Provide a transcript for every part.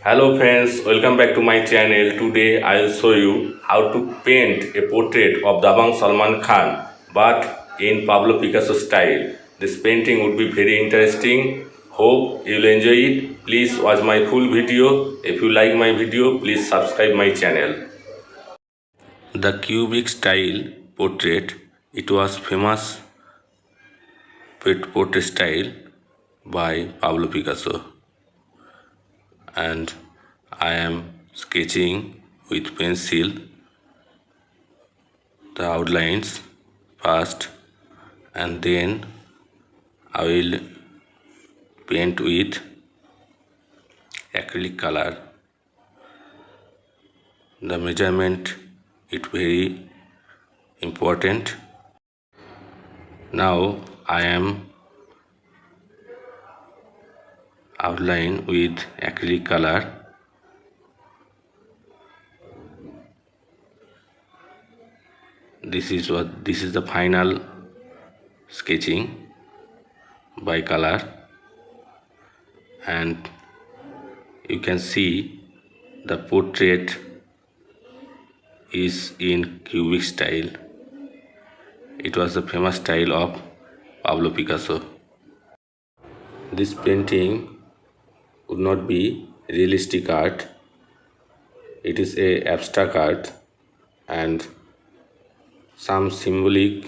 Hello friends, welcome back to my channel. Today I will show you how to paint a portrait of Dabangg Salman Khan but in Pablo Picasso style. This painting would be very interesting. Hope you will enjoy it. Please watch my full video. If you like my video, please subscribe my channel. The cubic style portrait, it was famous portrait style by Pablo Picasso, and I am sketching with pencil the outlines first, and then I will paint with acrylic color. The measurement is very important. Now I am outline with acrylic color. This is the final sketching by color, and you can see the portrait is in cubic style. It was the famous style of Pablo Picasso. This painting would not be realistic art. It is a abstract art and some symbolic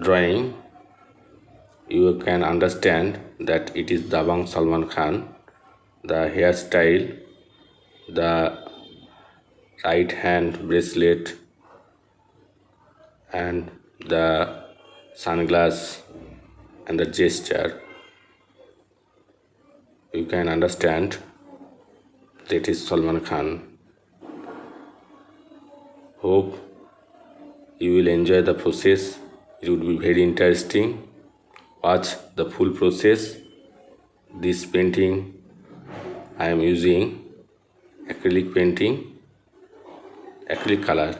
drawing. You can understand that it is Dabangg Salman Khan. The hairstyle, the right hand bracelet, and the sunglass and the gesture, you can understand that is Salman Khan. Hope you will enjoy the process. It would be very interesting. Watch the full process. This painting I am using acrylic painting, acrylic color.